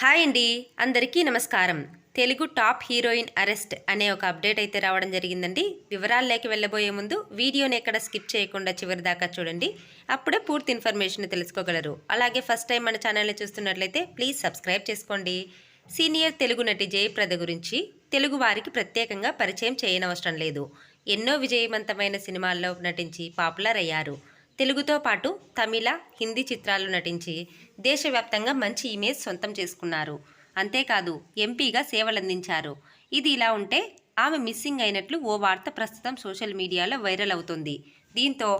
Hi అండి, అందరికీ నమస్కారం. తెలుగు టాప్ హీరోయిన్ అరెస్ట్ అనే ఒక అప్డేట్ అయితే రావడం జరిగిందండి. వివరాల్లోకి వెళ్ళబోయే ముందు వీడియోని ఎక్కడ స్కిప్ చేయకుండా చివరి దాకా చూడండి. అప్పుడే పూర్తి ఇన్ఫర్మేషన్ తెలుసుకోగలరు. అలాగే ఫస్ట్ టైం మన ఛానల్ని చూస్తున్నట్లయితే ప్లీజ్ సబ్స్క్రైబ్ చేసుకోండి. సీనియర్ తెలుగు నటి జయప్రద గురించి తెలుగు వారికి ప్రత్యేకంగా పరిచయం చేయనవసరం లేదు. ఎన్నో విజయవంతమైన సినిమాల్లో నటించి పాపులర్ అయ్యారు. తెలుగుతో పాటు తమిళ, హిందీ చిత్రాల్లో నటించి దేశవ్యాప్తంగా మంచి ఇమేజ్ సొంతం చేసుకున్నారు. అంతేకాదు ఎంపీగా సేవలందించారు. ఇది ఇలా ఉంటే ఆమె మిస్సింగ్ అయినట్లు ఓ వార్త ప్రస్తుతం సోషల్ మీడియాలో వైరల్ అవుతుంది. దీంతో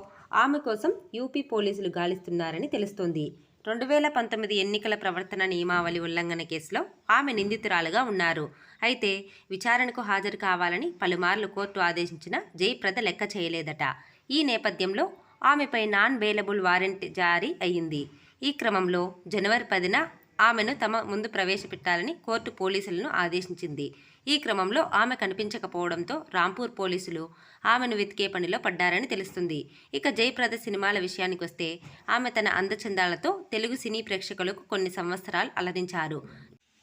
ఆమె కోసం యూపీ పోలీసులు గాలిస్తున్నారని తెలుస్తోంది. 2019 ఎన్నికల ప్రవర్తన నియమావళి ఉల్లంఘన కేసులో ఆమె నిందితురాలుగా ఉన్నారు. అయితే విచారణకు హాజరు కావాలని పలుమార్లు కోర్టు ఆదేశించిన జయప్రద లెక్క చేయలేదట. ఈ నేపథ్యంలో ఆమెపై నాన్ బెయిలబుల్ వారెంట్ జారీ అయ్యింది. ఈ క్రమంలో జనవరి 10న ఆమెను తమ ముందు ప్రవేశపెట్టాలని కోర్టు పోలీసులను ఆదేశించింది. ఈ క్రమంలో ఆమె కనిపించకపోవడంతో రాంపూర్ పోలీసులు ఆమెను వెతికే పనిలో పడ్డారని తెలుస్తుంది. ఇక జయప్రద సినిమాల విషయానికొస్తే ఆమె తన అందచందాలతో తెలుగు సినీ ప్రేక్షకులకు కొన్ని సంవత్సరాలు అలరించారు.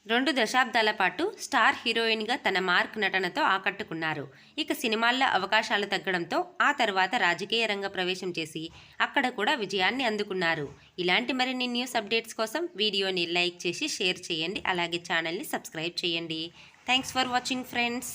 2 దశాబ్దాల పాటు స్టార్ హీరోయిన్గా తన మార్క్ నటనతో ఆకట్టుకున్నారు. ఇక సినిమాల్లో అవకాశాలు తగ్గడంతో ఆ తర్వాత రాజకీయ రంగ ప్రవేశం చేసి అక్కడ కూడా విజయాన్ని అందుకున్నారు. ఇలాంటి మరిన్ని న్యూస్ అప్డేట్స్ కోసం వీడియోని లైక్ చేసి షేర్ చేయండి. అలాగే ఛానల్ని సబ్స్క్రైబ్ చేయండి. Thanks for watching friends.